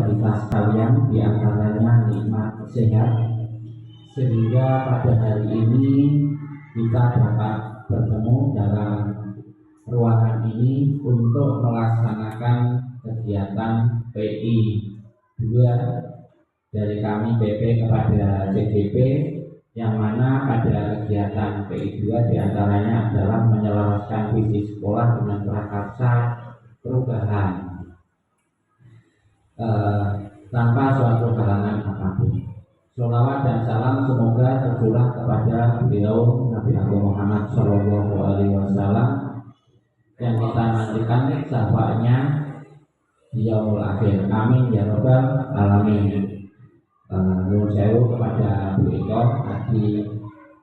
kepada kita sekalian, di antaranya nikmat sehat, sehingga pada hari ini kita dapat bertemu dalam ruangan ini untuk melaksanakan kegiatan PI 2 dari kami PP kepada CGP, yang mana pada kegiatan PI 2 diantaranya adalah menyelaraskan visi sekolah dengan prakarsa perubahan tanpa suatu halangan apapun. Sholawat dan salam semoga tercurah kepada beliau Nabi Agung Muhammad Shallallahu Alaihi Wasallam yang kita nantikan syafaatnya di yaumul akhir. Amin ya rabbal alamin. Nuhun sewu kepada Bu Eko. Tadi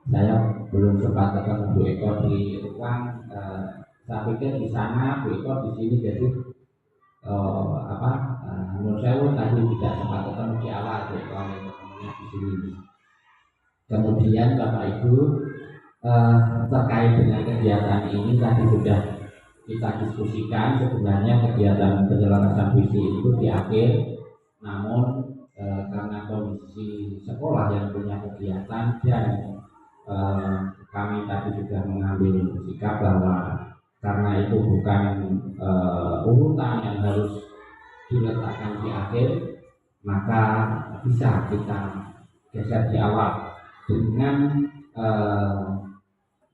saya belum sempat ketemu Bu Eko di ruang. Saya pikir di sana, Bu Eko di sini, jadi Nuhun sewu tadi tidak sempat ketemu di awal Bu Eko ketemunya di sini. Kemudian Bapak Ibu, terkait dengan kegiatan ini tadi sudah kita diskusikan. Sebenarnya kegiatan penyelarasan visi itu di akhir, namun karena kondisi sekolah yang punya kegiatan dan kami tadi sudah mengambil sikap bahwa karena itu bukan urutan yang harus diletakkan di akhir, maka bisa kita geser di awal dengan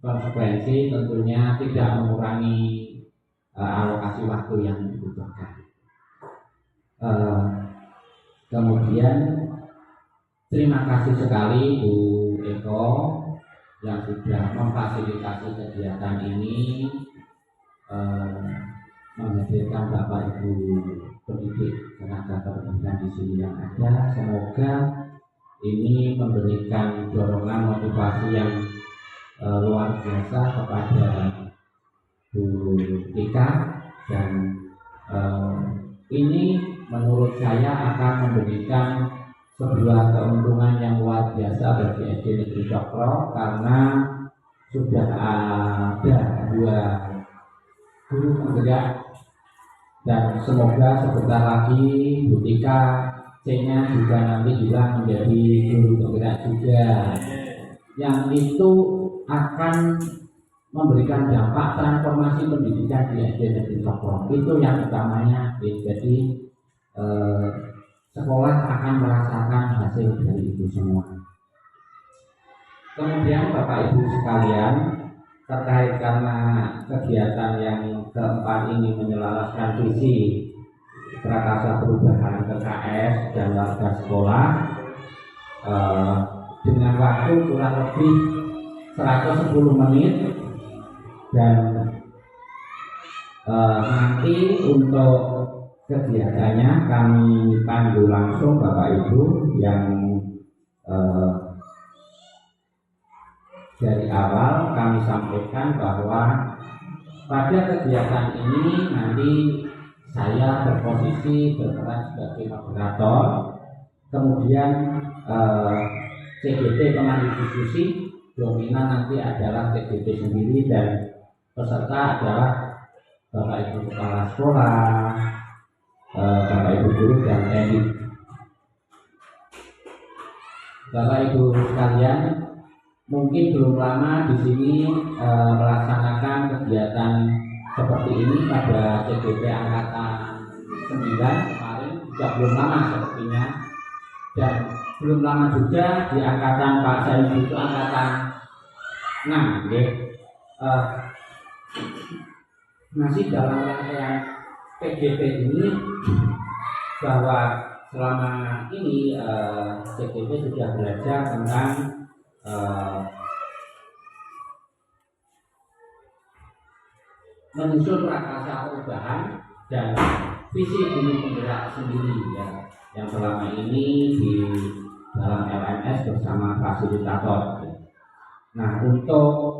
konsekuensi tentunya tidak mengurangi alokasi waktu yang dibutuhkan. Kemudian terima kasih sekali Bu Eko yang sudah memfasilitasi kegiatan ini, menghadirkan Bapak Ibu pendidik tenaga pendidikan di sini yang ada. Semoga ini memberikan dorongan motivasi yang luar biasa kepada Bu Tika, dan ini menurut saya akan memberikan sebuah keuntungan yang luar biasa bagi SD Negeri Cokro, karena sudah ada 2 guru penggerak, dan semoga sebentar lagi Bu Tika C-nya juga nanti juga menjadi guru penggerak juga, yang itu akan memberikan dampak transformasi pendidikan di SD Negeri Cokro. Itu yang utamanya. Jadi sekolah akan merasakan hasil dari itu semua. Kemudian Bapak Ibu sekalian, terkait karena kegiatan yang keempat ini menyelaraskan visi prakarsa perubahan PKS dan warga sekolah dengan waktu kurang lebih 110 menit, dan nanti untuk kegiatannya kami panggil langsung Bapak Ibu yang dari awal kami sampaikan bahwa pada kegiatan ini nanti saya berposisi berperan sebagai moderator, kemudian CGP pemandu diskusi, dominan nanti adalah CGP sendiri, dan peserta adalah Bapak Ibu Kepala Sekolah, Bapak Ibu Guru, dan TNI. Bapak Ibu sekalian, mungkin belum lama di sini melaksanakan kegiatan seperti ini pada CGP angkatan 9 kemarin, juga belum lama sepertinya, dan belum lama juga di angkatan Pak Said itu angkatan 6, ya. Masih dalam rangkaian PGP ini, bahwa selama ini CGP sudah belajar tentang menyusun prakarsa perubahan dan visi guru penggerak sendiri, ya, yang selama ini di dalam LMS bersama fasilitator. Nah, untuk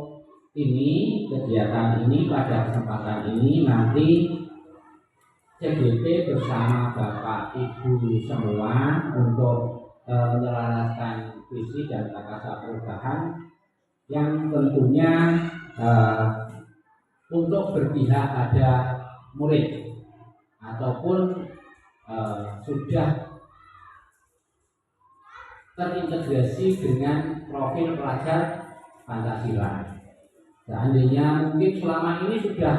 ini kegiatan ini pada kesempatan ini nanti CGP bersama Bapak Ibu semua untuk menyelaraskan visi dan prakarsa perubahan yang tentunya untuk berpihak pada murid ataupun sudah terintegrasi dengan profil pelajar Pancasila. Seandainya mungkin selama ini sudah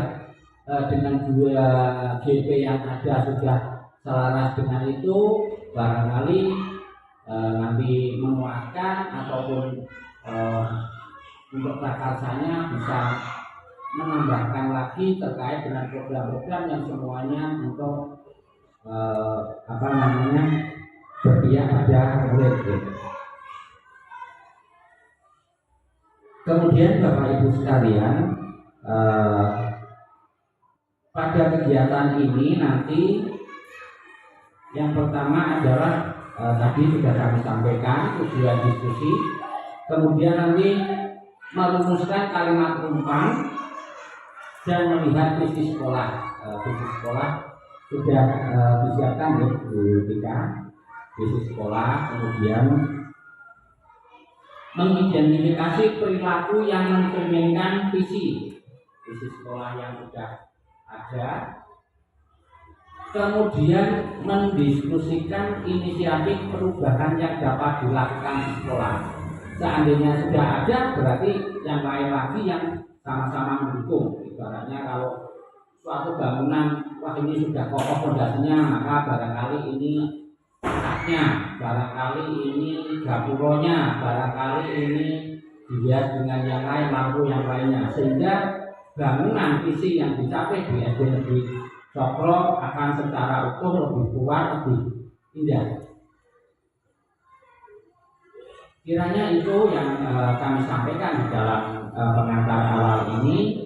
dengan 2 GP yang ada sudah selaras dengan itu, barangkali nanti menguatkan ataupun untuk prakarsanya bisa menambahkan lagi terkait dengan program-program yang semuanya untuk berpihak pada murid. Kemudian Bapak Ibu sekalian, pada kegiatan ini nanti yang pertama adalah tadi sudah kami sampaikan tujuan diskusi, kemudian nanti merumuskan kalimat umpan dan melihat visi sekolah. Visi sekolah sudah disiapkan ya Bu Tika, visi sekolah, kemudian mengidentifikasi perilaku yang mencerminkan visi sekolah yang sudah ada, kemudian mendiskusikan inisiatif perubahan yang dapat dilakukan di sekolah. Seandainya sudah ada, berarti yang lain lagi yang sama-sama mendukung. Ibaratnya kalau suatu bangunan, wah ini sudah kokoh fondasinya, maka barangkali ini atapnya, barangkali ini gapuronya, barangkali ini dihias dengan yang lain, lampu yang lainnya, sehingga bangunan visi yang dicapai di SD Negeri Cokro akan secara utuh lebih kuat, lebih indah. Kiranya itu yang kami sampaikan di dalam pengantar awal ini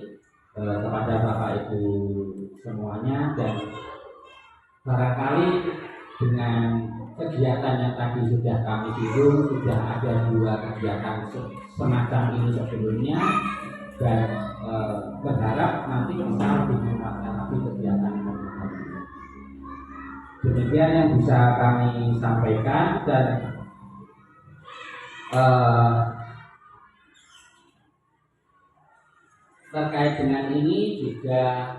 kepada Bapak Ibu semuanya, dan barangkali dengan kegiatan yang tadi sudah kami singgung, sudah ada 2 kegiatan semacam ini sebelumnya, dan berharap nanti bisa lebih meningkatkan lagi kegiatan ini. Demikian yang bisa kami sampaikan, dan terkait dengan ini juga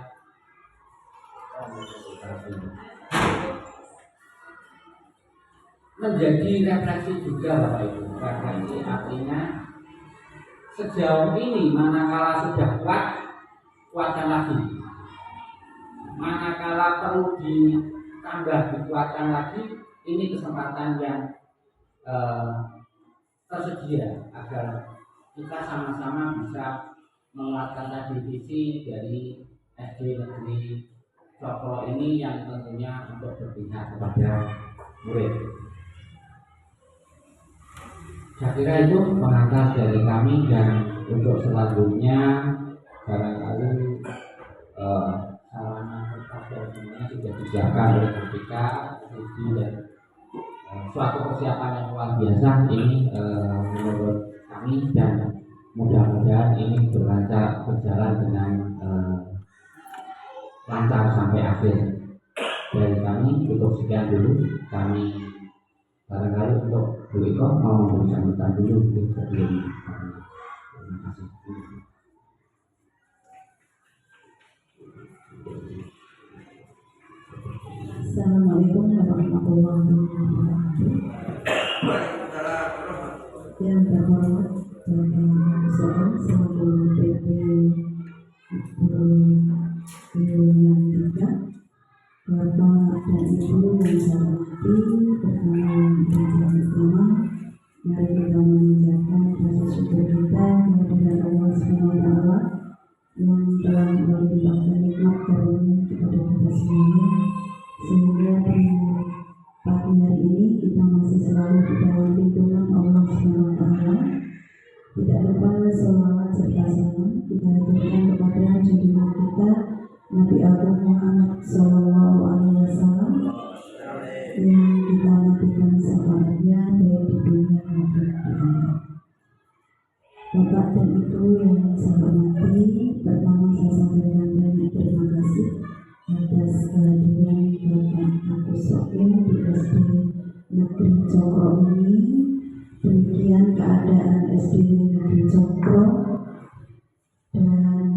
menjadi refleksi juga Bapak Ibu. Refleksi artinya sejauh ini manakala sudah kuatkan lagi, manakala perlu ditambah dikuatkan lagi, ini kesempatan yang tersedia agar kita sama-sama bisa menguatkan tadi visi dari SD Negeri Cokro ini yang tentunya untuk berpihak kepada murid. Saya kira itu pengantar dari kami, dan untuk selanjutnya barangkali sarana dan semuanya sudah disiapkan oleh ketika dan suatu persiapan yang luar biasa ini menurut kami, dan mudah-mudahan ini berjalan dengan lancar sampai akhir. Dari kami cukup sekian dulu. Kami barangkali untuk Bu Iko mau memberi sambutan dulu sebelum terima kasih. Assalamualaikum warahmatullahi wabarakatuh. Yang terhormat Bapak Soal selaku PP yang juga, Bapak dan Ibu yang saya hormati, bersama mari kita mengucapkan rasa syukur kita kepada Allah SWT yang telah melimpahkan nikmat karunia kepada kita semuanya, sehingga di pagi hari ini kita masih selalu di dalam lindungan Allah SWT. Tidak lupa selawat serta salam kita haturkan kepada junjungan kita Nabi Agung Muhammad SAW yang kita nantikan syafaatnya baik di dunia maupun di akhirat. Bapak dan Ibu yang saya hormati, pertama saya sampaikan banyak terima kasih atas kehadiran Bapak Agus Sokim di SD Negeri Cokro ini. Demikian keadaan SD Negeri Cokro, dan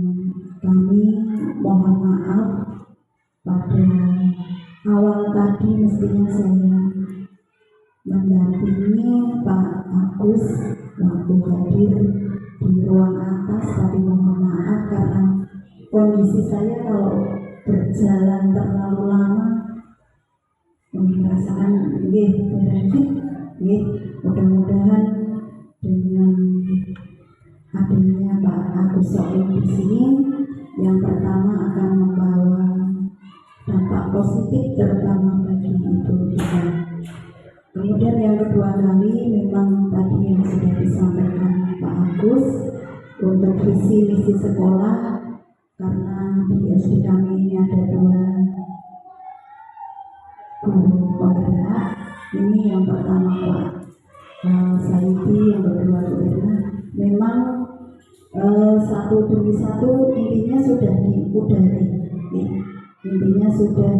kami mohon maaf pada awal tadi mestinya saya mendampingi Pak Agus waktu hadir di ruang atas, tapi mohon maaf karena kondisi saya kalau berjalan terlalu lama merasakan mudah-mudahan dengan adanya Pak Agus Soim di sini yang pertama akan membawa dampak positif terutama bagi ibu kita. Kemudian yang kedua kali memang tadi yang sudah disampaikan Pak Agus untuk visi misi sekolah, karena di SD kami ini ada 2 guru penggerak. Ini yang pertama Pak Saidi, yang kedua Bu Erna. Memang satu demi satu intinya sudah diudari, intinya sudah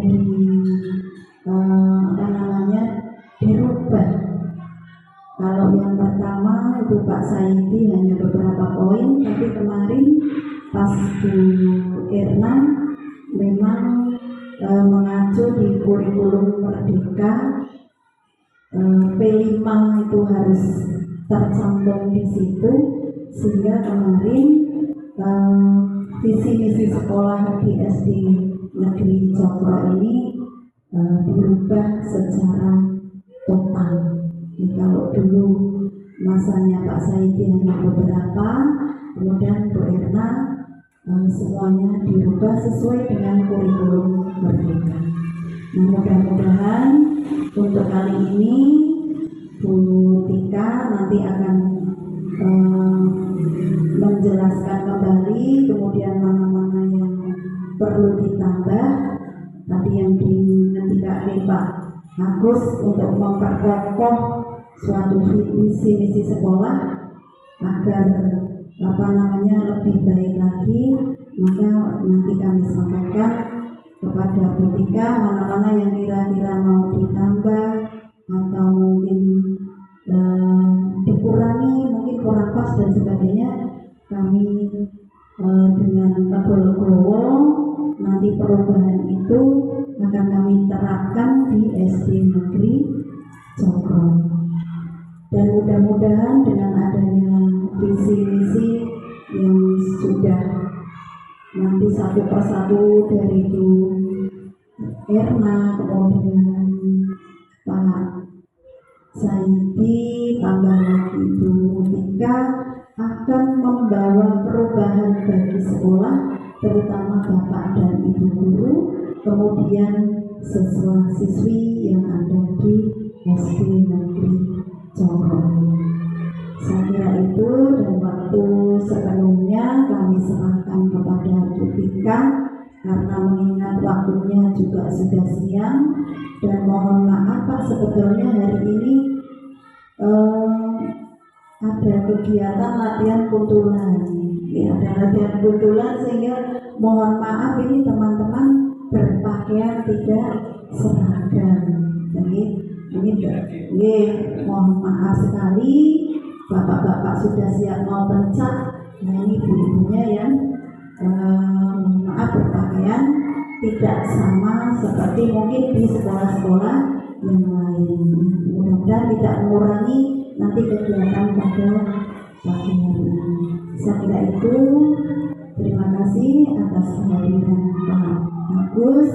dirubah. Kalau yang pertama itu Pak Saidi hanya beberapa poin, tapi kemarin pas Bu Erna memang mengacu di kurikulum Merdeka, P5 itu harus tercantum di situ, sehingga kemarin visi misi sekolah di SD Negeri Cokro ini dirubah secara total. Jadi kalau dulu masanya Pak Saidi hanya beberapa, kemudian Bu Erna semuanya dirubah sesuai dengan kurikulum Merdeka. Nah, mudah-mudahan untuk kali ini Bu Tika nanti akan menjelaskan kembali kemudian mana-mana yang perlu ditambah. Tadi yang dinantikan Pak Agus untuk memperkokoh suatu visi misi sekolah agar lebih baik lagi, maka nanti kami sampaikan kepada Bu Tika mana-mana yang kira-kira mau ditambah atau mungkin dikurangi, mungkin kurang pas dan sebagainya. Kami dengan legowo nanti perubahan itu akan kami terapkan di SD Negeri Cokro. Dan mudah-mudahan dengan adanya visi misi yang sudah nanti satu persatu dari Bu Erna, kemudian Pak Saidi, tambah lagi Bu Tika, akan membawa perubahan bagi sekolah, terutama Bapak dan Ibu guru, kemudian siswa siswi yang ada di SD Negeri Cokro. Saya kira itu, dan waktu sebelumnya kami serahkan kepada Bu Tika karena mengingat waktunya juga sudah siang, dan mohon maaf Pak, sebetulnya hari ini ada kegiatan latihan kuntulan, ada latihan kuntulan, sehingga mohon maaf ini teman-teman berpakaian tidak seragam. Jadi ini mohon maaf sekali, bapak-bapak sudah siap mau pencak, nah ini ibu-ibunya yang mohon maaf berpakaian tidak sama seperti mungkin di sekolah-sekolah yang lain. Mudah-mudahan tidak mengurangi nanti kegiatan pada pagi hari ini. Saya kira itu. Terima kasih atas kehadiran Pak Agus.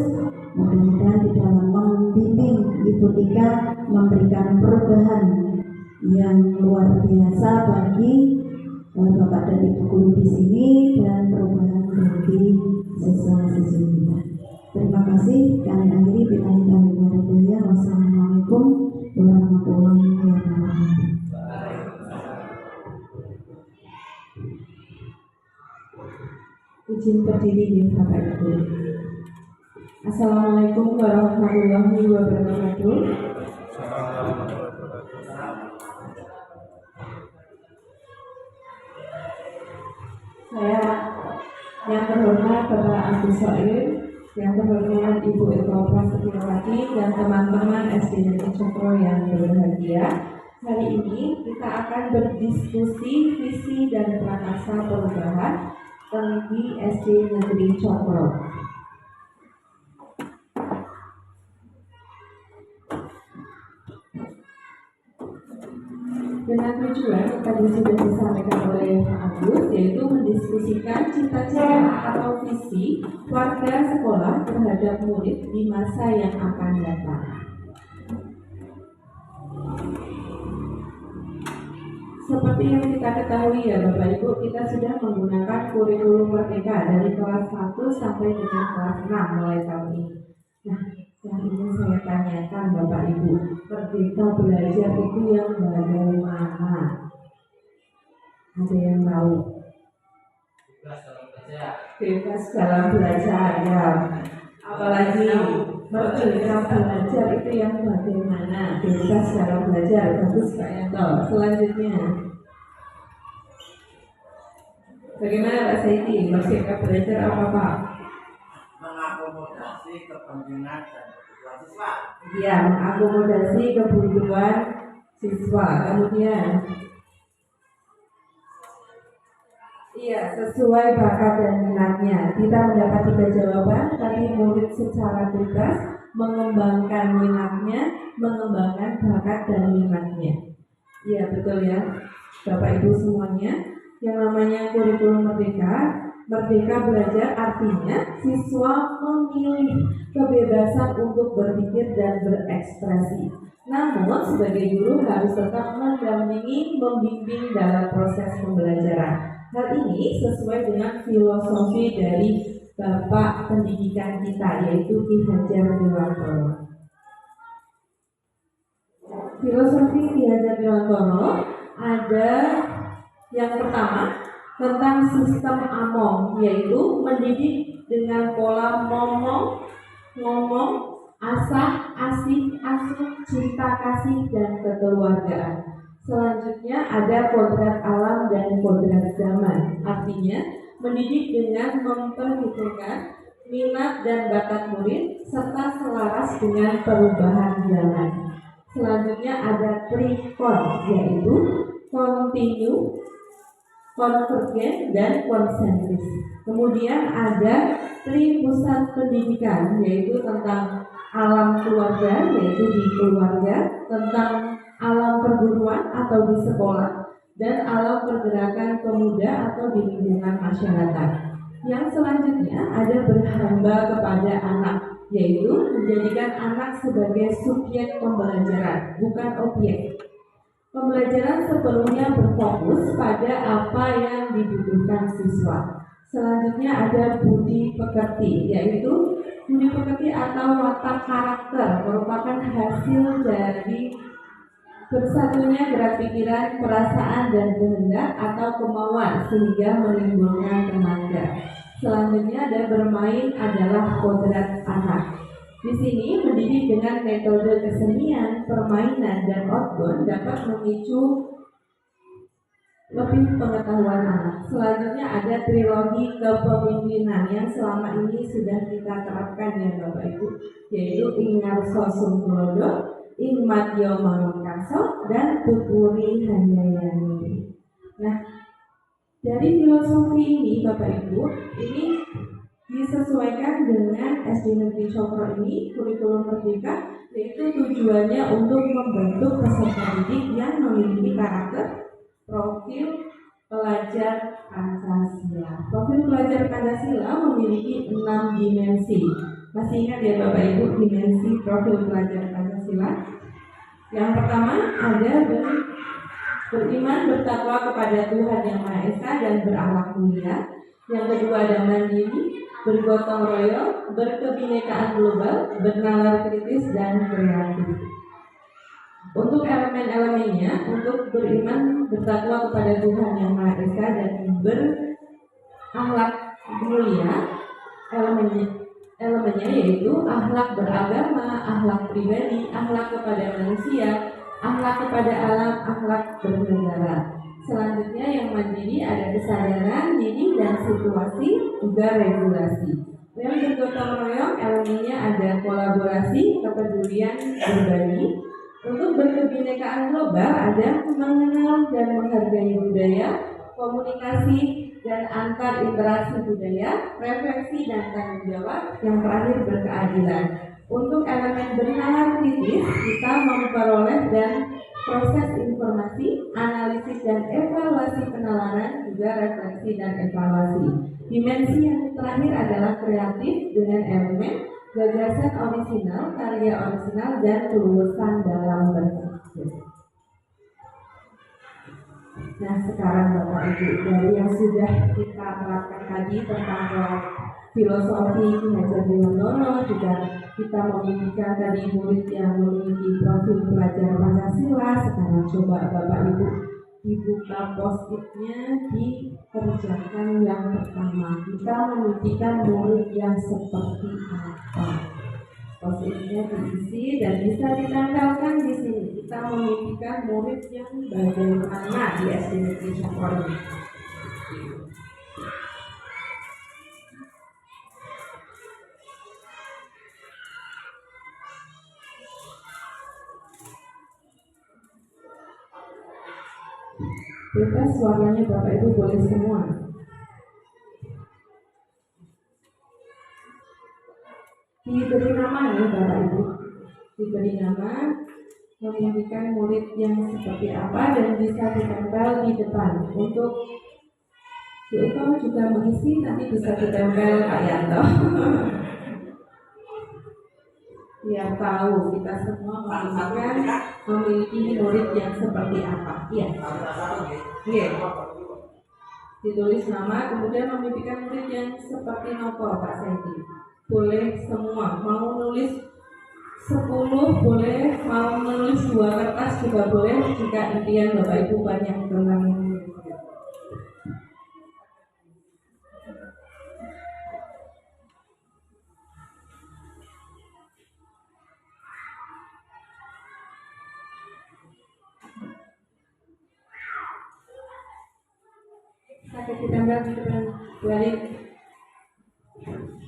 Mudah-mudahan di dalam membimbing Ibu Tika memberikan perubahan yang luar biasa bagi Bapak dan Ibu guru di sini, dan perubahan bagi siswa-siswi kita. Terima kasih. Kami akhiri billahi taufiq wal hidayah. Wassalamualaikum warahmatullahi wabarakatuh. Izin berdiri ya Bapak Ibu. Assalamualaikum warahmatullahi wabarakatuh. Saya yang terhormat Bapak Agus Soim, yang terhormat Ibu Eko Prasetyowati, dan teman-teman SD Negeri Cokro yang berbahagia. Hari ini kita akan berdiskusi visi dan prakarsa perubahan di SD Negeri Cokro. dengan tujuan yang tadi sudah disampaikan oleh Pak Agus, yaitu mendiskusikan cita-cita atau visi warga sekolah terhadap murid di masa yang akan datang. Seperti yang kita ketahui ya Bapak Ibu, kita sudah menggunakan kurikulum Merdeka dari kelas 1 sampai dengan kelas 6 mulai tahun ini. Nah, yang ingin saya tanyakan Bapak Ibu, Merdeka belajar itu yang bagaimana? Ada yang tahu? Bebas dalam belajar ya. Apalagi Merdeka belajar itu yang bagaimana? Bebas dalam belajar. Bagus Pak Yanto. Selanjutnya, bagaimana Pak Saidi? Merdeka belajar apa Pak? Mengakomodasi kepentingan dan kebutuhan siswa. Iya, mengakomodasi kebutuhan siswa. Kemudian, iya, sesuai bakat dan minatnya. Kita mendapat 3 jawaban. Tadi murid secara bebas mengembangkan minatnya, mengembangkan bakat dan minatnya. Iya, betul ya, Bapak Ibu semuanya. Yang namanya kurikulum Merdeka belajar artinya siswa memilih kebebasan untuk berpikir dan berekspresi. Namun sebagai guru harus tetap mendampingi, membimbing dalam proses pembelajaran. Hal ini sesuai dengan filosofi dari Bapak Pendidikan kita, yaitu Ki Hajar Dewantara. Filosofi Ki Hajar Dewantara ada yang pertama tentang sistem AMONG, yaitu mendidik dengan pola ngomong, asah, asih, asuh, cinta kasih, dan kekeluargaan. Selanjutnya ada kodrat alam dan kodrat zaman, artinya mendidik dengan memperhitungkan minat dan bakat murid serta selaras dengan perubahan zaman. Selanjutnya ada trikon, yaitu continue, konvergen, dan konsentris. Kemudian ada pusat pendidikan, yaitu tentang alam keluarga, yaitu di keluarga, tentang alam perguruan atau di sekolah, dan alam pergerakan pemuda atau di lingkungan masyarakat. Yang selanjutnya ada berhamba kepada anak, yaitu menjadikan anak sebagai subjek pembelajaran, bukan objek. Pembelajaran sepenuhnya berfokus pada apa yang dibutuhkan siswa. Selanjutnya ada budi pekerti, yaitu budi pekerti atau watak karakter merupakan hasil dari bersatunya gerak pikiran, perasaan, dan kehendak atau kemauan sehingga menimbulkan tenaga. Selanjutnya ada bermain adalah kodrat anak. Di sini mendidik dengan metode kesenian, permainan, dan outbound dapat memicu lebih pengetahuan anak. Selanjutnya ada trilogi kepemimpinan yang selama ini sudah kita terapkan ya Bapak Ibu, yaitu Ingarso Sungkulodo, Ing Madyo Mangunkarso, dan Tuturi Handayani. Nah, dari filosofi ini Bapak Ibu, ini disesuaikan dengan SD Negeri Cokro ini, kurikulum Merdeka, yaitu tujuannya untuk membentuk peserta didik yang memiliki karakter, profil pelajar Pancasila. Profil pelajar Pancasila memiliki 6 dimensi. Masih ingat ya Bapak Ibu dimensi profil pelajar Pancasila? Yang pertama ada beriman, bertakwa kepada Tuhan Yang Maha Esa dan berakhlak mulia. Yang kedua ada mandiri, bergotong royong, berkebinekaan global, bernalar kritis, dan kreatif. Untuk elemen-elemennya, untuk beriman, bertakwa kepada Tuhan Yang Maha Esa dan berakhlak mulia, elemennya yaitu akhlak beragama, akhlak pribadi, akhlak kepada manusia, akhlak kepada alam, akhlak bernegara. Selanjutnya yang mandiri ada kesadaran diri dan situasi, juga regulasi. Yang bergotong royong elemennya ada kolaborasi, kepedulian, berbagi. Untuk berkebinekaan global ada mengenal dan menghargai budaya, komunikasi dan antar interaksi budaya, refleksi dan tanggung jawab. Yang terakhir berkeadilan. Untuk elemen bernalar kritis kita memperoleh dan proses informasi, analisis dan evaluasi penalaran, juga refleksi dan evaluasi. Dimensi yang terakhir adalah kreatif dengan elemen gagasan orisinal, karya orisinal, dan kelulusan dalam berpikir. Nah, sekarang Bapak Ibu, dari yang sudah kita terapkan tadi tentang filosofi Ki Hajar Dewantara, juga kita memiliki tadi murid yang memiliki profil pelajar Pancasila. Sekarang coba Bapak Ibu dibuka post-itnya, dikerjakan yang pertama. Kita memimpikan murid yang seperti apa? Post-itnya diisi dan bisa ditempelkan di sini. Kita memimpikan murid yang bagaimana di SD Negeri Cokro. Bebas warnanya Bapak Ibu boleh semua. Diberi nama ya Bapak Ibu. Diberi nama, memimpikan murid yang seperti apa dan bisa ditempel di depan. Untuk Bu Eko juga mengisi, nanti bisa ditempel Pak Yanto. Biar tahu kita semua memiliki murid yang seperti apa. Iya. Iya. Ditulis nama, kemudian memimpikan murid yang seperti nopo Pak Sandy. Boleh semua, mau nulis 10 boleh, mau menulis 2 kertas juga boleh, jika impian Bapak Ibu banyak tentang ini. Sakit ditambah di depan balik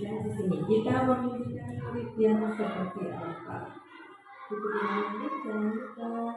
yang di sini. Kita memimpikan murid yang seperti apa? Itu nanti jangan lupa.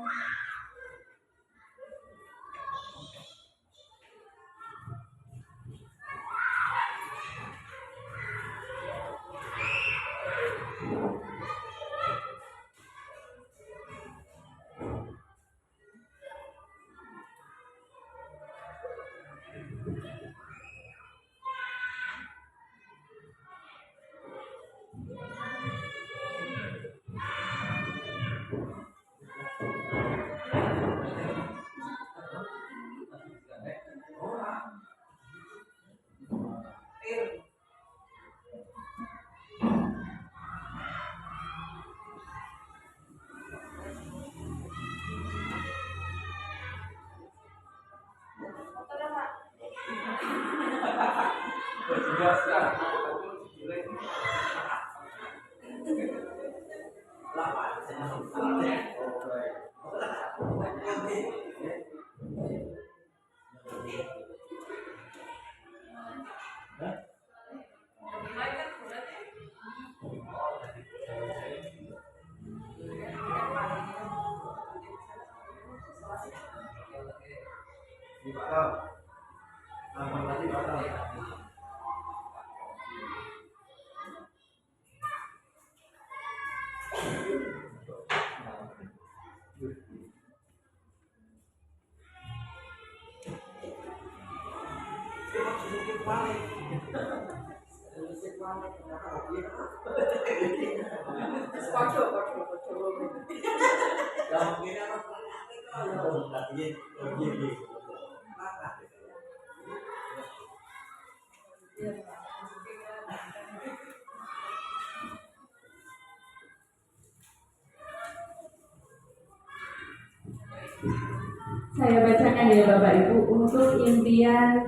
Saya bacakan ya Bapak Ibu untuk impian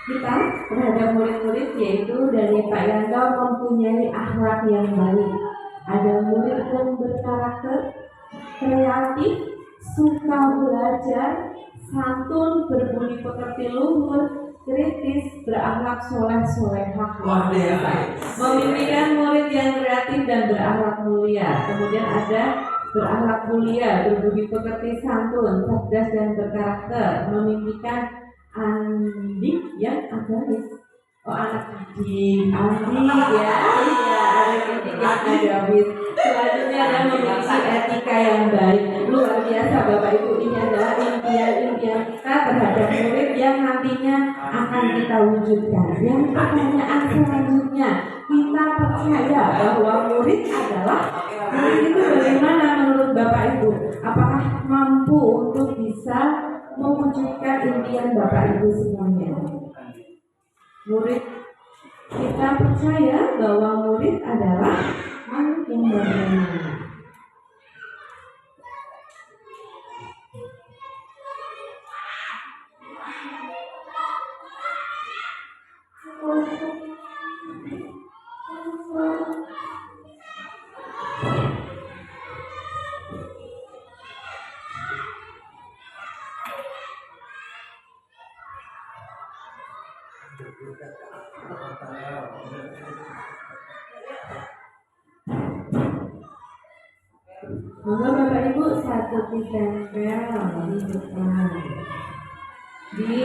kita terhadap murid-murid, yaitu dari Pak Yanto mempunyai akhlak yang baik. Ada murid yang berkarakter, kreatif, suka belajar, santun, berbudi pekerti luhur, kritis, berakhlak soleh-solehah. Memimpikan murid yang kreatif dan berakhlak mulia. Kemudian ada berakhlak mulia, berbudi pekerti, santun, cerdas dan berkarakter. Memimpikan Andik yang agamis. Oh, anak Andik ya, iya, ada Andik yang agamis. Selanjutnya ada kemudian memiliki etika yang baik. Luar biasa Bapak Ibu, ini adalah impian-impian kita terhadap murid yang nantinya akan kita wujudkan. Yang pertanyaan selanjutnya, kita percaya bahwa murid itu bagaimana menurut Bapak Ibu? Apakah mampu untuk bisa mewujudkan impian Bapak Ibu semuanya? Murid, kita percaya bahwa murid adalah makhluk yang bagaimana? Maka Bapak Ibu satu ditempel di depan. Di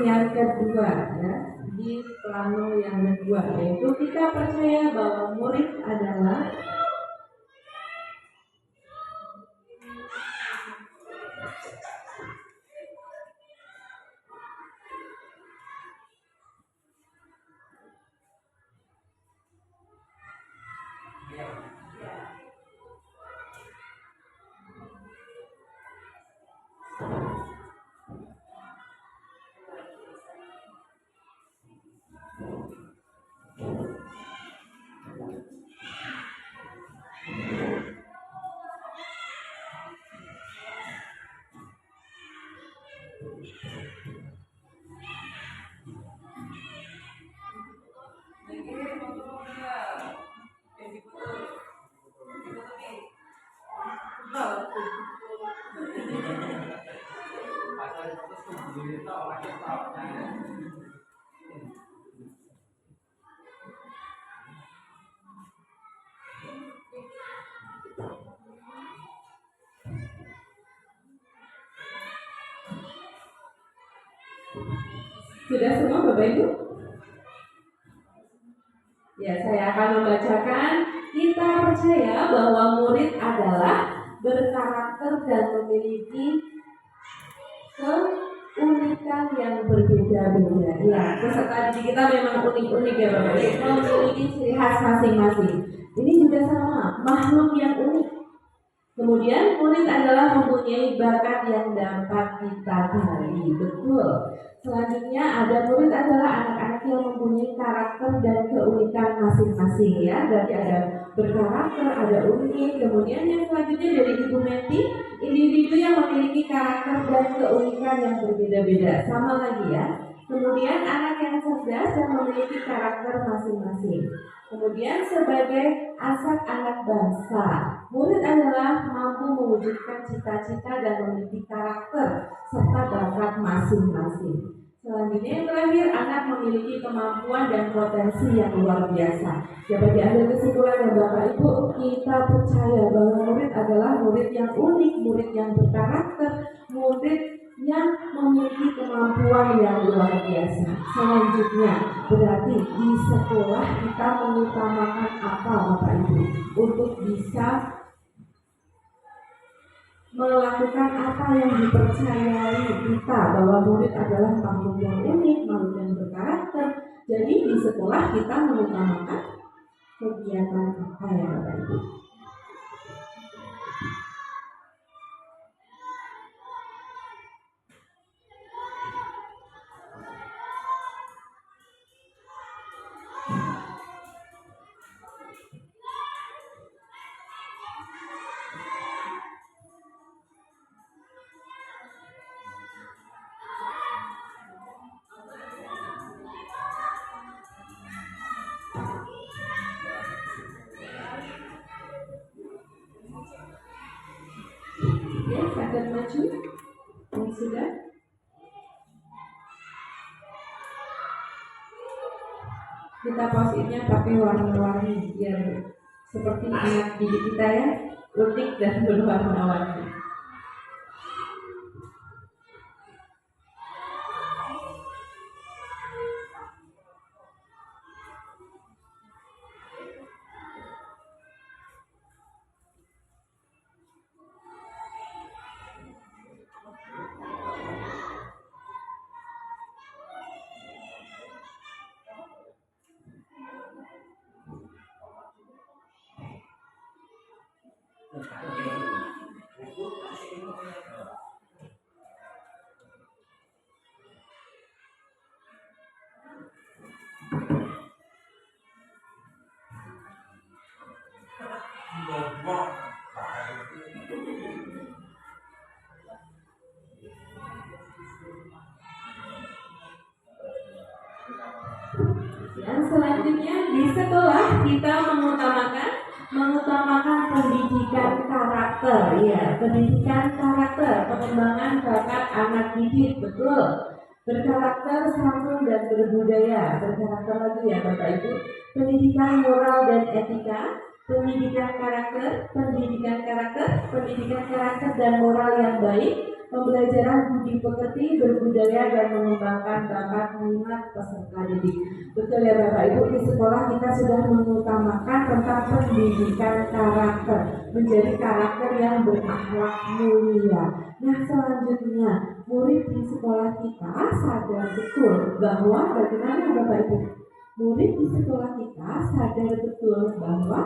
yang kedua ya, di plano yang kedua, yaitu kita percaya bahwa murid adalah sudah semua Bapak Ibu? Ya, saya akan membacakan. Kita percaya bahwa murid adalah berkarakter dan memiliki keunikan yang berbeda-beda. Ya, peserta didik kita memang unik-unik ya Bapak Ibu, memiliki ciri khas masing-masing. Ini juga sama, makhluk yang unik. Kemudian murid adalah mempunyai bakat yang dapat kita gali, betul. Selanjutnya ada murid adalah anak-anak yang mempunyai karakter dan keunikan masing-masing ya. Berarti ada berkarakter, ada unik. Kemudian yang selanjutnya dari Ibu Menti, individu yang memiliki karakter dan keunikan yang berbeda-beda. Sama lagi ya. Kemudian anak yang cerdas dan memiliki karakter masing-masing. Kemudian sebagai aset anak bangsa, murid adalah mampu mewujudkan cita-cita dan memiliki karakter serta bakat masing-masing. Selanjutnya yang terakhir, anak memiliki kemampuan dan potensi yang luar biasa. Dapat diambil kesimpulan ya Bapak Ibu, kita percaya bahwa murid adalah murid yang unik, murid yang berkarakter, murid yang memiliki kemampuan yang luar biasa. Selanjutnya, berarti di sekolah kita mengutamakan apa Bapak Ibu? Untuk bisa melakukan apa yang dipercayai kita, bahwa murid adalah makhluk yang unik, makhluk yang berkarakter. Jadi di sekolah kita mengutamakan kegiatan apa ya Bapak Ibu? Ya, akan maju. Yang sudah. Kita post-itnya pakai warna-warni biar seperti anak didik kita ya, unik dan berwarna-warni. Ngomong. Yang selanjutnya di sekolah kita mengutamakan pendidikan karakter, ya, pendidikan karakter, pengembangan bakat anak didik, betul. Berkarakter, santun dan berbudaya, berkarakter lagi ya Bapak Ibu. Pendidikan moral dan etika, pendidikan karakter, dan moral yang baik, pembelajaran budi pekerti, berbudaya dan mengembangkan bakat minat peserta didik. Betul ya Bapak Ibu, di sekolah kita sudah mengutamakan tentang pendidikan karakter, menjadi karakter yang berakhlak mulia. Nah selanjutnya, murid di sekolah kita sadar betul bahwa bagaimana Bapak Ibu? Murid di sekolah kita sadar betul bahwa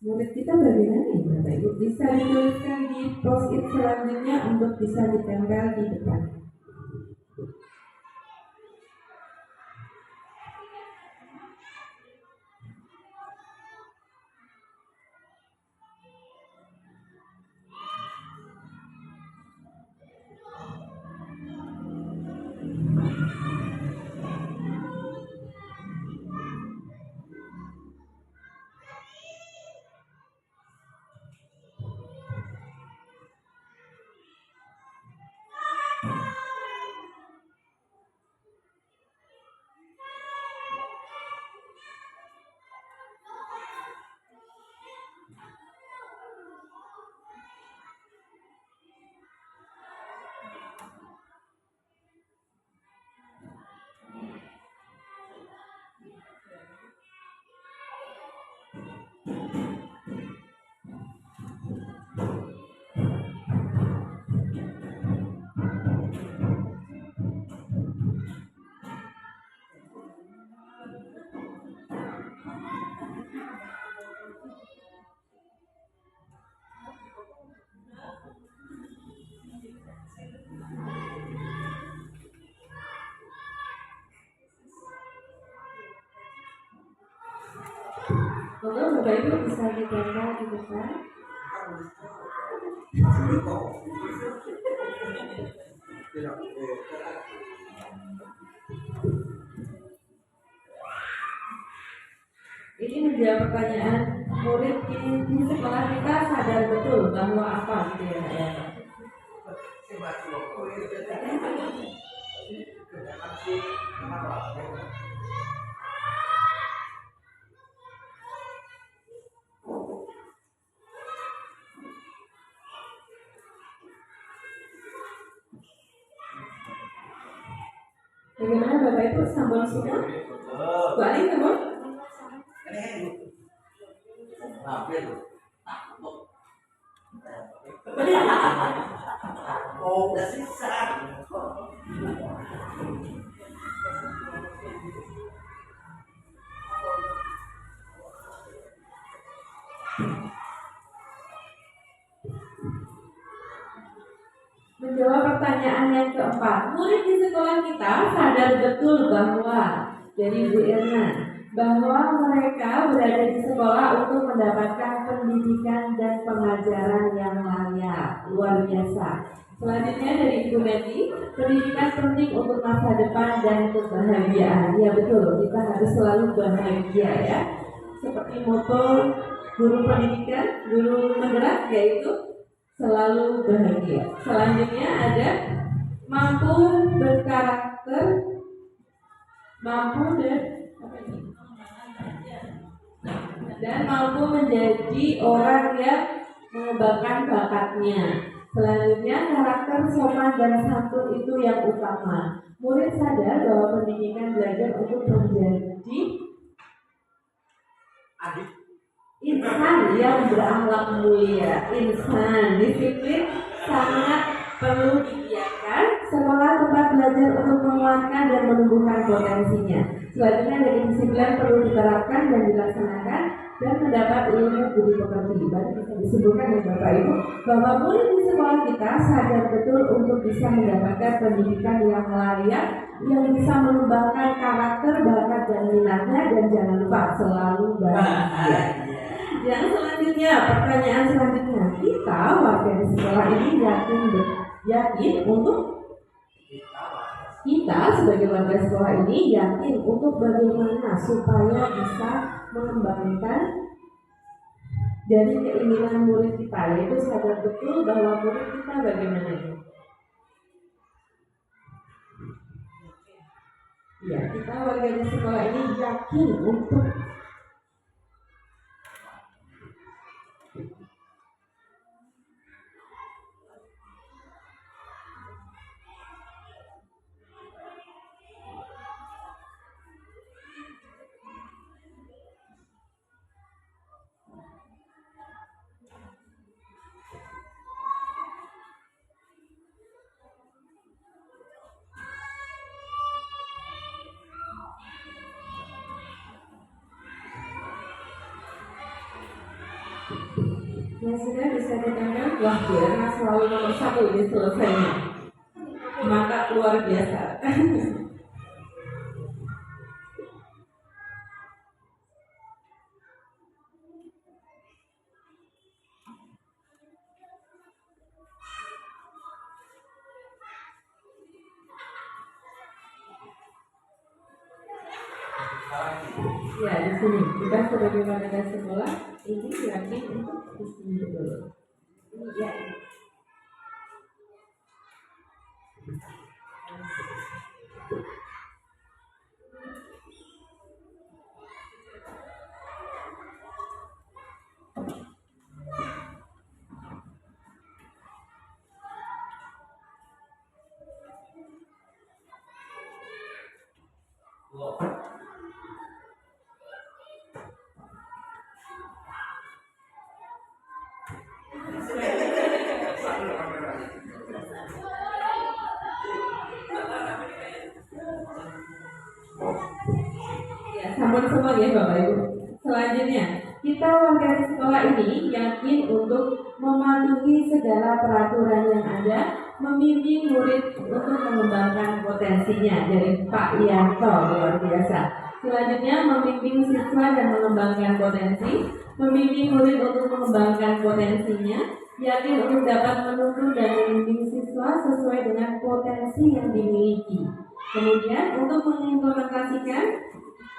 murid kita bagaimana ya Bapak Ibu? Bisa dituliskan di post-it selanjutnya untuk bisa ditempel di depan. Maka Bapak Ibu bisa ditempel di depan. Ini menjawab pertanyaan murid di sekolah kita sadar betul bahwa apa gitu ya. Bagaimana Bapak Ibu sambal semua? Balik teman? Oh, udah sisa. Menjawab pertanyaan yang keempat, murid di sekolah kita sadar betul bahwa dari Bu Irna bahwa mereka berada di sekolah untuk mendapatkan pendidikan dan pengajaran yang layak. Luar biasa. Selanjutnya dari Ibu Betty, pendidikan penting untuk masa depan dan kebahagiaan. Ya betul, kita harus selalu bahagia ya. Seperti moto guru pendidikan, guru penggerak yaitu selalu bahagia. Selanjutnya ada mampu berkarakter, dan mampu menjadi orang yang mengembangkan bakatnya. Selanjutnya karakter sopan dan santun itu yang utama. Murid sadar bahwa pendidikan belajar untuk menjadi insan yang berakhlak mulia. Insan disiplin sangat perlu digiatkan. Sekolah tempat belajar untuk menguatkan dan menumbuhkan potensinya. Selanjutnya dari disiplin perlu diterapkan dan dilaksanakan dan mendapat ilmu budi pekerti. Berarti bisa disebutkan ya Bapak Ibu bahwa murid di sekolah kita sadar betul untuk bisa mendapatkan pendidikan yang layak, yang bisa mengembangkan karakter, bakat dan minatnya, dan jangan lupa selalu bahagia. Yang selanjutnya, pertanyaan selanjutnya, kita warga di sekolah ini yakin untuk kita sebagai warga sekolah ini yakin untuk bagaimana supaya bisa mengembangkan dari keinginan murid kita, yaitu sadar betul bahwa murid kita bagaimana itu. Ya, kita warga di sekolah ini yakin untuk yang sudah bisa dikatakan, wah Birna selalu nomor 1 ini selesainya, maka luar biasa. Ya, di sini kita sebagai warga sekolah ini yakin untuk di sini dulu. Ini ya. Ya, sampun semua ya Bapak Ibu. Selanjutnya, kita warga di sekolah ini yakin untuk mematuhi segala peraturan yang ada, membimbing murid untuk mengembangkan potensinya. Dari Pak Yanto, luar biasa. Selanjutnya, membimbing siswa dan mengembangkan potensi, membimbing murid untuk mengembangkan potensinya, yakin untuk dapat menuntun dan membimbing siswa sesuai dengan potensi yang dimiliki. Kemudian, untuk mengimplementasikan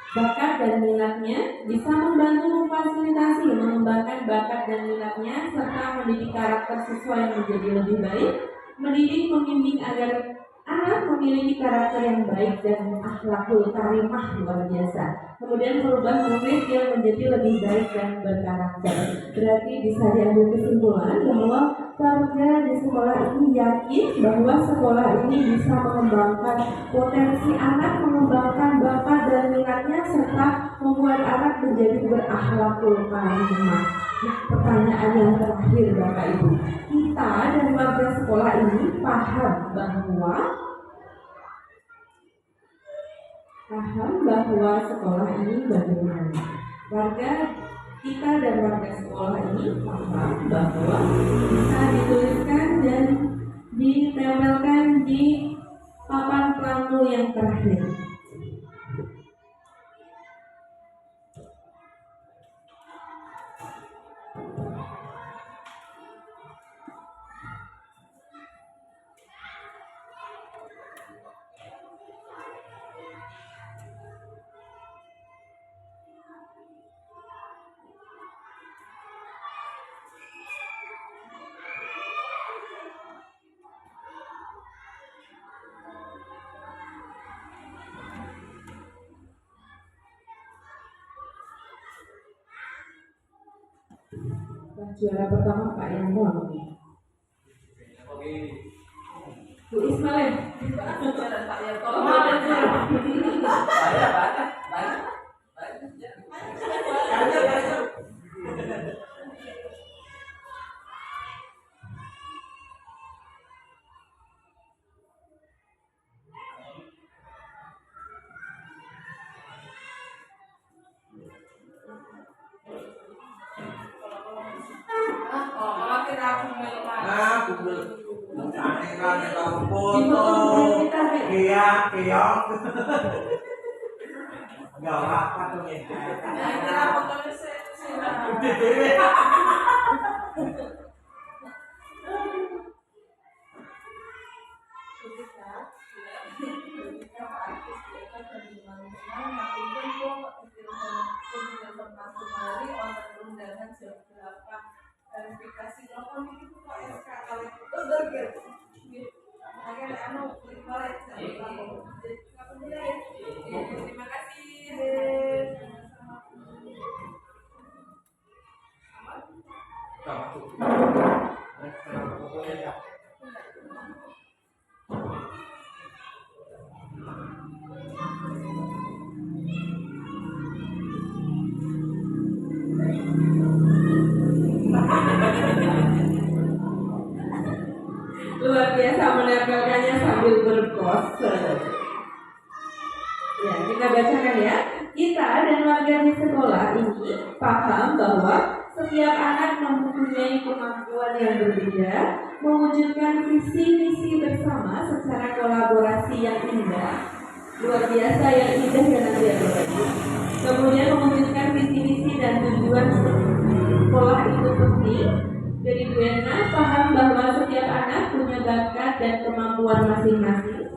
bakat dan minatnya, bisa membantu memfasilitasi mengembangkan bakat dan minatnya, serta mendidik karakter siswa yang menjadi lebih baik, mendidik membimbing agar anak memiliki karakter yang baik dan akhlakul karimah luar biasa. Kemudian merubah murid yang menjadi lebih baik dan berkarakter. Berarti bisa diambil kesimpulan bahwa warga di sekolah ini yakin bahwa sekolah ini bisa mengembangkan potensi anak, mengembangkan bakat dan minatnya, serta membuat anak menjadi berakhlakul karimah. Nah, pertanyaan yang terakhir Bapak Ibu, kita dan warga sekolah ini paham bahwa sekolah ini bagaimana. Kita dan warga sekolah ini paham bahwa bisa dituliskan dan ditempelkan di papan plano yang terakhir. Juara pertama Pak Yanto. Bu Ismail. Pak Yanto. Terima kasih. Luar biasa menempelkannya sambil berpose. Ya, kita bacakan ya. Kita dan warga di sekolah ini paham bahwa setiap anak mempunyai kemampuan yang berbeda, mewujudkan visi misi bersama secara kolaborasi yang indah. Luar biasa yang indah dan nanti kemudian mewujudkan visi misi dan tujuan sekolah itu penting. Dari Bu Erna paham bahwa setiap anak punya bakat dan kemampuan masing-masing.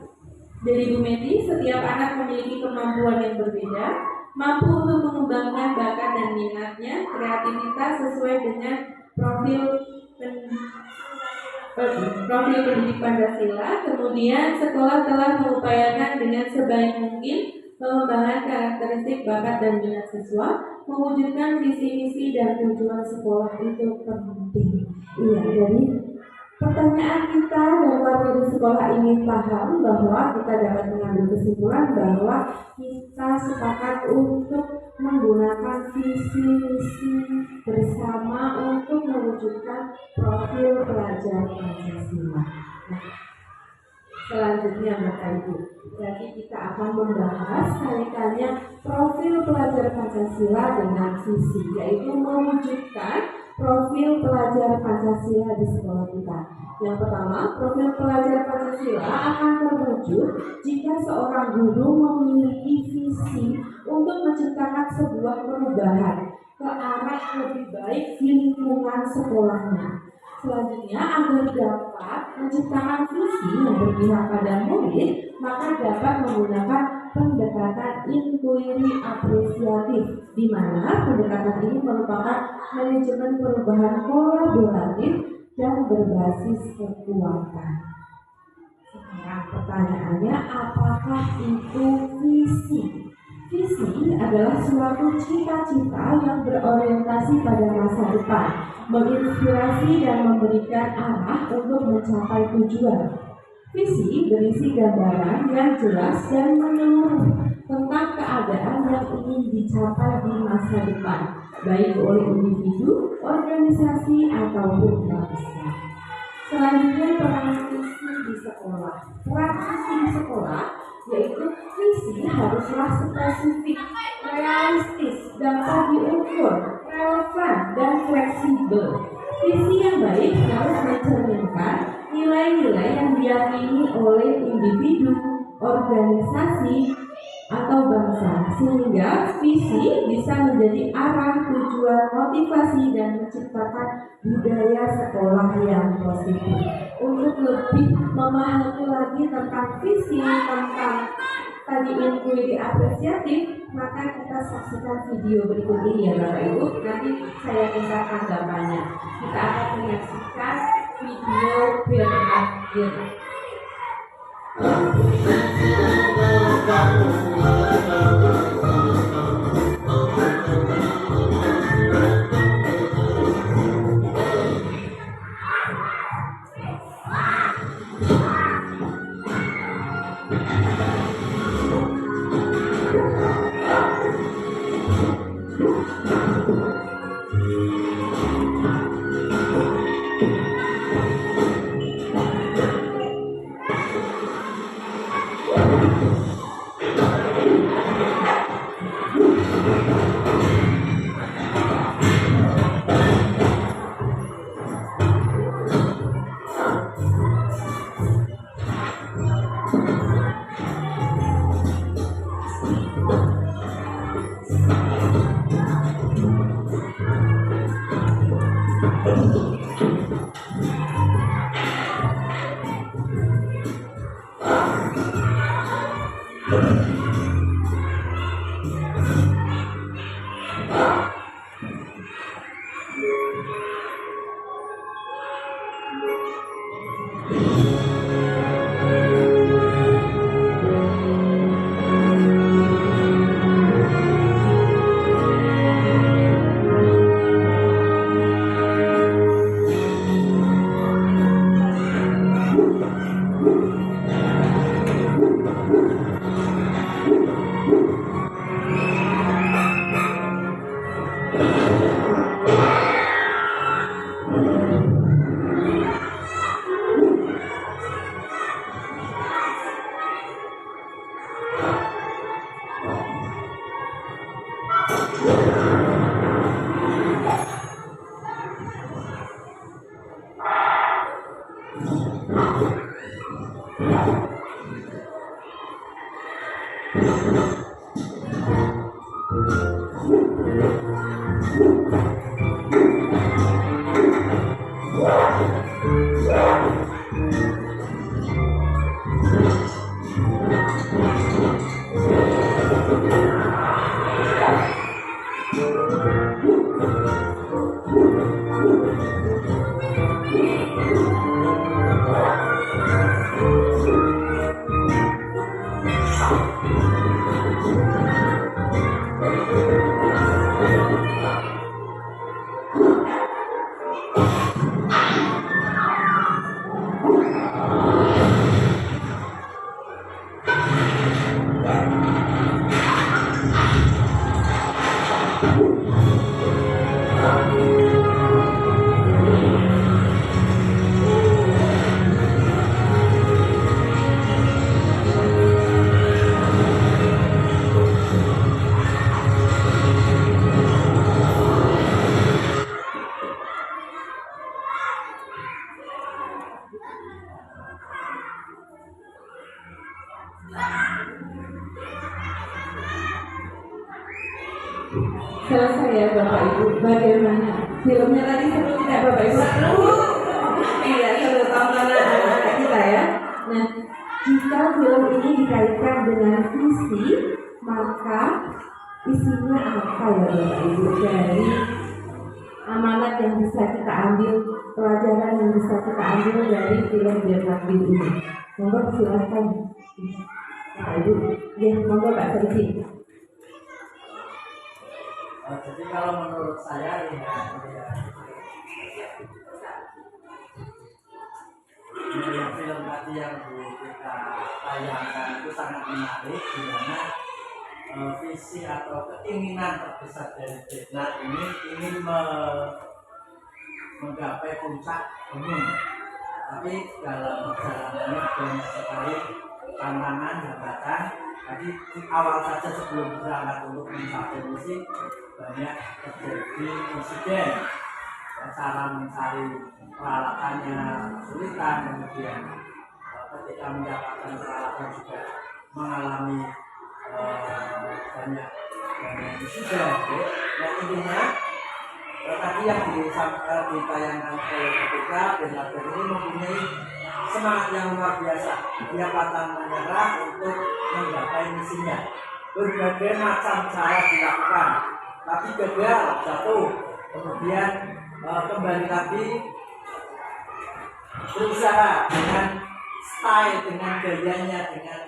Dari Bu Medi, setiap anak memiliki kemampuan yang berbeda, mampu untuk mengembangkan bakat dan minatnya, kreativitas sesuai dengan profil pendidik Pancasila. Kemudian sekolah telah mengupayakan dengan sebaik mungkin pengembangan karakteristik bakat dan minat siswa, mewujudkan visi misi dan tujuan sekolah itu penting. Iya, jadi pertanyaan kita bahwa di sekolah ini paham bahwa kita dapat mengambil kesimpulan bahwa kita sepakat untuk menggunakan visi misi bersama untuk mewujudkan profil pelajar Pancasila. Nah, selanjutnya Bapak Ibu, jadi kita akan membahas kaitannya profil pelajar Pancasila dengan visi, yaitu mewujudkan profil pelajar Pancasila di sekolah kita. Yang pertama, profil pelajar Pancasila akan terwujud jika seorang guru memiliki visi untuk menciptakan sebuah perubahan ke arah lebih baik di lingkungan sekolahnya. Selanjutnya, agar dapat menciptakan visi yang berpihak pada murid, maka dapat menggunakan pendekatan inquiry apresiatif, di mana pendekatan ini merupakan manajemen perubahan kolaboratif dan berbasis kekuatan. Sekarang pertanyaannya, apakah itu visi? Visi adalah suatu cita-cita yang berorientasi pada masa depan, menginspirasi dan memberikan arah untuk mencapai tujuan. Visi berisi gambaran yang jelas dan menyeluruh tentang keadaan yang ingin dicapai di masa depan, baik oleh individu, organisasi, ataupun bangsa. Selanjutnya, peran visi di sekolah. Peran visi di sekolah yaitu visi haruslah spesifik, realistis, dapat diukur, relevan, dan fleksibel. Visi yang baik harus mencerminkan nilai-nilai yang diyakini oleh individu, organisasi, atau bangsa, sehingga visi bisa menjadi arah, tujuan, motivasi, dan menciptakan budaya sekolah yang positif. Untuk lebih memahami lagi tentang visi, tentang tadi inquiry apresiatif, maka kita saksikan video berikut ini ya Bapak Ibu. Nanti saya minta tanggapannya. Kita akan menyaksikan video berikut. Selesai ya Bapak Ibu. Bagaimana? Filmnya tadi seru tidak Bapak Ibu? Seru. Iya, seru tontonan anak-anak kita ya. Nah, jika film ini dikaitkan dengan visi, maka isinya apa ya Bapak Ibu dari amanat yang bisa kita ambil, pelajaran yang bisa kita ambil dari film Bernardin ini? Monggo silakan Bapak Ibu. Ya, monggo Pak Sergi. Jadi kalau menurut saya film tadi yang kita tayangkan itu sangat menarik, di mana visi atau keinginan terbesar dari Bernard ini ingin menggapai puncak gunung, tapi dalam perjalanannya banyak sekali tantangan hambatan. Tadi awal saja sebelum berangkat untuk mencapai misi banyak terjadi insiden, cara mencari peralatannya kesulitan, kemudian ketika mendapatkan peralatan juga mengalami banyak insiden. Nah intinya tadi yang ditayangkan oleh ketika Bernard ini mempunyai semangat yang luar biasa. Dia pantang menyerah untuk menggapai misinya. Berbagai macam cara dilakukan, tapi gagal, jatuh, kemudian kembali lagi berusaha dengan style, dengan gayanya, dengan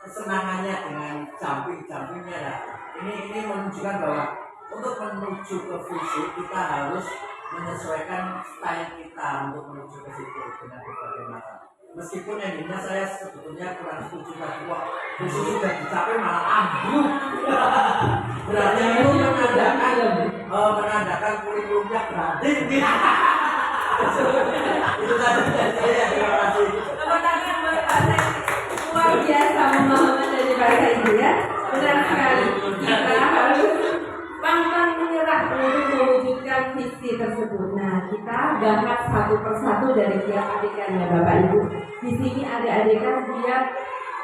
kesenangannya, dengan jumpingnya lah. Ini menunjukkan bahwa untuk menuju ke visi kita harus menyesuaikan style kita untuk menuju ke situ dengan berbagai macam. Meskipun endingnya saya sebetulnya kurang setuju tadi kok visi sudah dicapai malah ambruk. Berarti itu menandakan kurikulumnya berarti. Itu tadi dari saya. Terima kasih. Luar biasa pemahaman dari bahasa Ibu ya. Benar sekali. Kita harus pantang menyerah untuk mewujudkan visi tersebut. Nah, kita bahas satu persatu dari tiap adegannya Bapak Ibu. Di sini ada adegan dia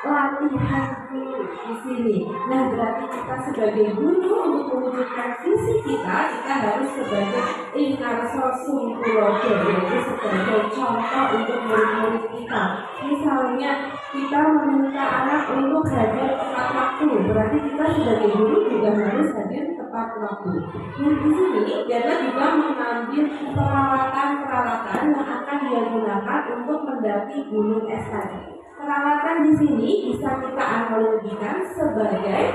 latihan dulu di sini. Nah, berarti kita sebagai guru untuk mewujudkan visi kita harus sebagai inkarso sungkulodo, yaitu sebagai contoh untuk murid-murid kita. Misalnya kita meminta anak untuk hadir tepat waktu, berarti kita sebagai guru juga harus hadir tepat waktu. Dan di sini kita juga mengambil peralatan-peralatan yang akan dia gunakan untuk mendaki gunung es tadi. Peralatan di sini bisa kita analogikan sebagai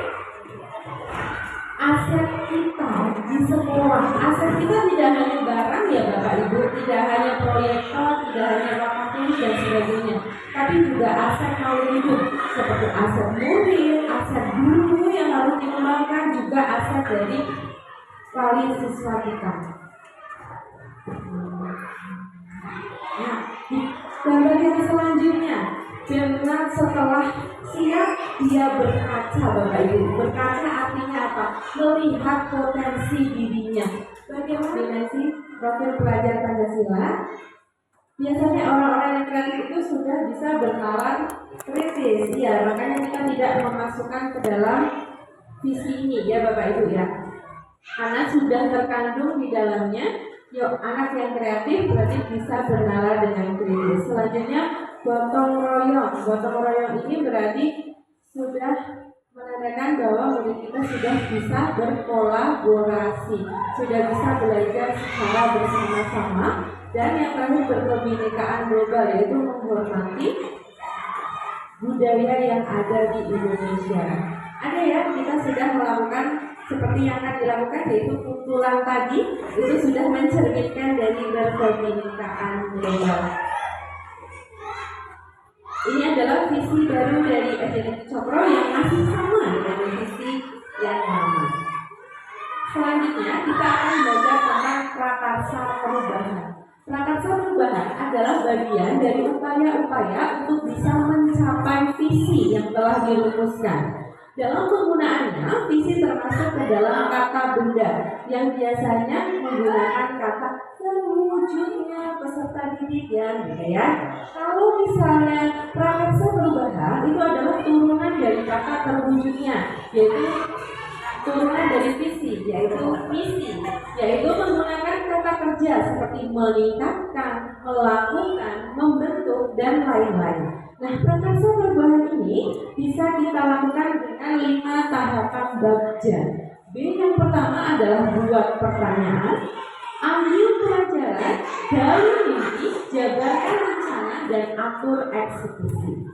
aset kita di sekolah. Aset kita tidak hanya barang ya Bapak Ibu, tidak hanya proyektor, tidak hanya papan tulis dan sebagainya, tapi juga aset maupun hidup seperti aset murid, aset guru yang harus dikembangkan, juga aset dari wali siswa kita. Nah, gambar yang selanjutnya, dengan setelah siap dia berkaca Bapak Ibu. Berkaca artinya apa? Melihat potensi dirinya. Bagaimana dimensi profil pelajar Pancasila? Biasanya orang-orang yang kreatif itu sudah bisa bernalar kritis. Ya, makanya kita tidak memasukkan ke dalam visi ini ya Bapak Ibu ya. Karena sudah terkandung di dalamnya. Yuk, anak yang kreatif berarti bisa bernalar dengan kritis. Selanjutnya gotong royong. Gotong royong ini berarti sudah menandakan bahwa murid kita sudah bisa berkolaborasi, sudah bisa belajar secara bersama-sama, dan yang terakhir berkebinekaan global, yaitu menghormati budaya yang ada di Indonesia. Ada ya, kita sudah melakukan seperti yang akan dilakukan, yaitu kumpulan tadi itu sudah mencerminkan dari berkebinekaan global. Ini adalah visi baru dari SDN Cokro yang masih sama dengan visi yang lama. Selanjutnya kita akan belajar tentang prakarsa perubahan. Prakarsa perubahan adalah bagian dari upaya-upaya untuk bisa mencapai visi yang telah dirumuskan. Dalam penggunaannya, visi termasuk ke dalam kata benda yang biasanya menggunakan kata terwujudnya peserta didik ya. Kalau misalnya prakarsa perubahan itu adalah turunan dari kata terwujudnya, yaitu turunan dari visi, yaitu misi, yaitu menggunakan kata kerja seperti meningkatkan, melakukan, membentuk, dan lain-lain. Nah, prakarsa perubahan ini bisa kita lakukan dengan 5 tahapan bagja. B yang pertama adalah buat pertanyaan, ambil pelajaran, gali mimpi, jabarkan rencana, dan atur eksekusi.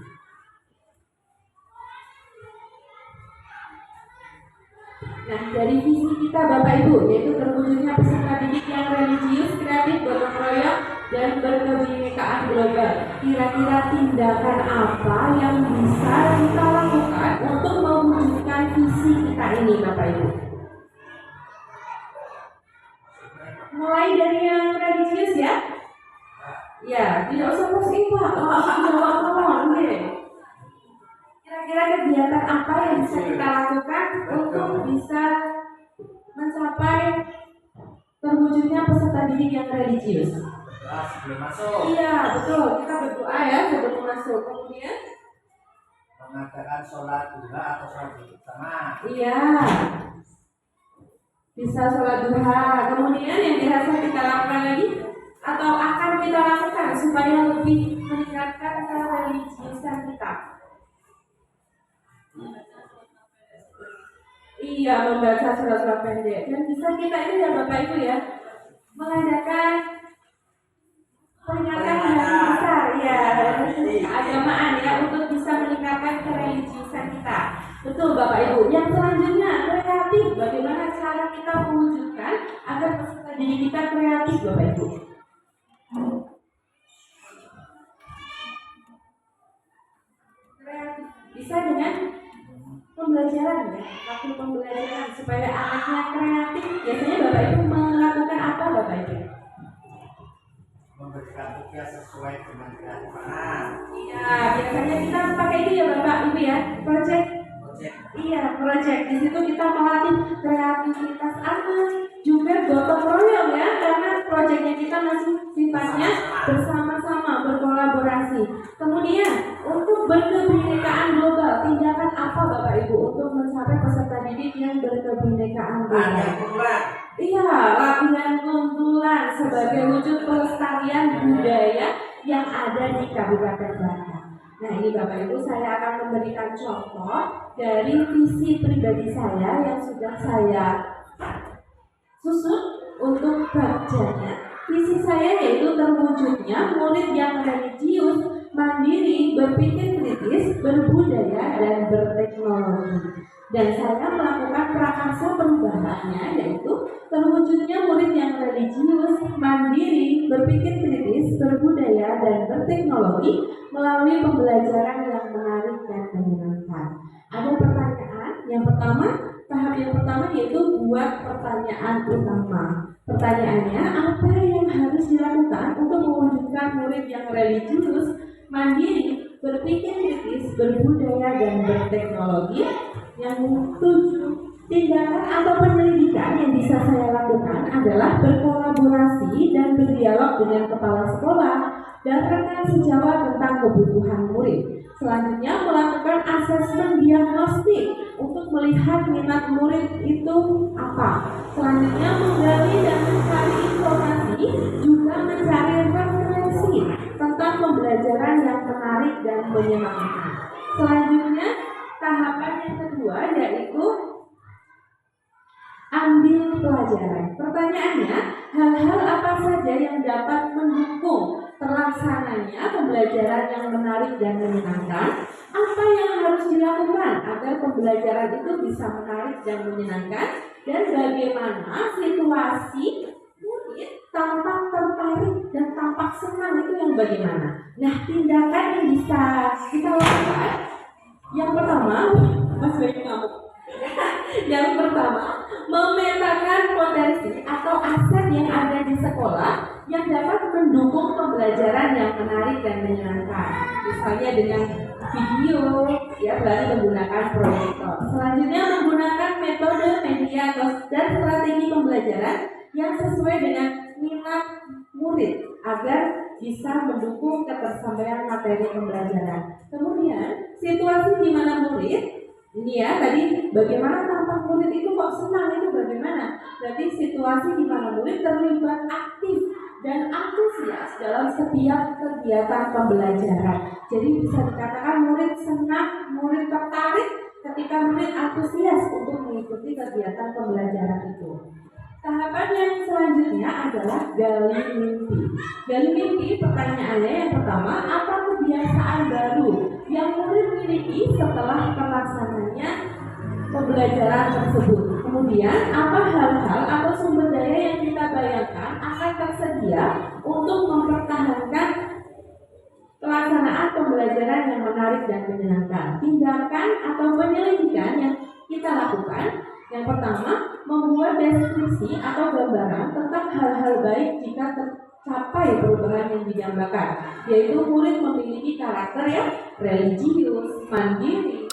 Nah, dari visi kita Bapak Ibu, yaitu terwujudnya peserta didik yang religius, kreatif, gotong royong, dan berkebinekaan global. Kira-kira tindakan apa yang bisa kita lakukan untuk mewujudkan visi kita ini Bapak Ibu? Mulai dari yang religius ya. Ya, tidak usah posting Pak. Kira-kira kegiatan apa yang bisa kita lakukan untuk bisa mencapai terwujudnya peserta didik yang religius? Sebelum masuk. Iya, betul. Kita berdoa ya sebelum masuk. Kemudian Mengadakan sholat duha atau sholat bersama. iya, bisa sholat duha. Kemudian yang biasa kita lakukan lagi atau akan kita lakukan supaya lebih meningkatkan kereligiusan kita. Iya, membaca surat-surat pendek. Dan bisa kita ini ya Bapak Ibu ya, mengadakan peringatan hari besar ya, keagamaan ya, untuk bisa meningkatkan kereligiusan kita. Betul Bapak Ibu. Yang selanjutnya kreatif. Bagaimana cara kita mewujudkan agar peserta didik kita kreatif Bapak Ibu? Kreatif bisa dengan pembelajaran ya, waktu pembelajaran supaya anaknya kreatif. Biasanya Bapak Ibu melakukan apa Bapak Ibu? Memberikan tugas sesuai dengan keadaan anak. Iya, biasanya kita pakai itu ya Bapak Ibu ya, project. Iya, project. Di situ kita melatih kreativitas anak, juga gotong royong ya, karena projectnya kita masih sifatnya bersama-sama, berkolaborasi. Kemudian untuk berkebinekaan Iya, latihan kuntulan sebagai wujud pelestarian budaya yang ada di Kabupaten Batam. Nah ini Bapak Ibu, saya akan memberikan contoh dari visi pribadi saya yang sudah saya susun untuk kerjanya. Visi saya yaitu terwujudnya murid yang religius, mandiri, berpikir kritis, berbudaya, dan berteknologi. Dan saya melakukan prakarsa perubahannya yaitu terwujudnya murid yang religius, mandiri, berpikir kritis, berbudaya, dan berteknologi melalui pembelajaran yang menarik dan menyenangkan. Ada pertanyaan? Yang pertama, tahap yang pertama yaitu buat pertanyaan utama. Pertanyaannya, apa yang harus dilakukan untuk mewujudkan murid yang religius, mandiri, berpikir kritis, berbudaya, dan berteknologi? Yang tujuh, tindakan atau penyelidikan yang bisa saya lakukan adalah berkolaborasi dan berdialog dengan kepala sekolah dan rekan sejawat tentang kebutuhan murid. Selanjutnya melakukan asesmen diagnostik untuk melihat minat murid itu apa. Selanjutnya menggali dan mencari informasi, juga mencari referensi tentang pembelajaran yang menarik dan menyenangkan. Selanjutnya tahapan yang kedua yaitu ambil pelajaran. Pertanyaannya, hal-hal apa saja yang dapat mendukung terlaksananya pembelajaran yang menarik dan menyenangkan? Apa yang harus dilakukan agar pembelajaran itu bisa menarik dan menyenangkan? Dan bagaimana situasi murid tampak tertarik dan tampak senang itu yang bagaimana? Nah, tindakan yang bisa kita lakukan yang pertama, Mas Bayu ngamuk. Yang pertama, memetakan potensi atau aset yang ada di sekolah yang dapat mendukung pembelajaran yang menarik dan menyenangkan. Misalnya dengan video, ya berarti menggunakan proyektor. Selanjutnya menggunakan metode media dan strategi pembelajaran yang sesuai dengan minat murid agar bisa mendukung ketersampaian materi pembelajaran. Kemudian situasi di mana murid, ini ya tadi bagaimana tampak murid itu kok senang itu bagaimana? Berarti situasi di mana murid terlibat aktif dan antusias dalam setiap kegiatan pembelajaran. Jadi bisa dikatakan murid senang, murid tertarik ketika murid antusias untuk mengikuti kegiatan pembelajaran itu. Tahapan yang selanjutnya adalah gali mimpi. Gali mimpi pertanyaannya yang pertama, apa kebiasaan baru yang murid miliki setelah terlaksananya pembelajaran tersebut? Kemudian, apa hal-hal atau sumber daya yang kita bayangkan akan tersedia untuk mempertahankan pelaksanaan pembelajaran yang menarik dan menyenangkan? Tindakan atau penyelidikan yang kita lakukan. Yang pertama, membuat deskripsi atau gambaran tentang hal-hal baik jika tercapai perubahan yang didambakan, yaitu murid memiliki karakter yang religius, mandiri,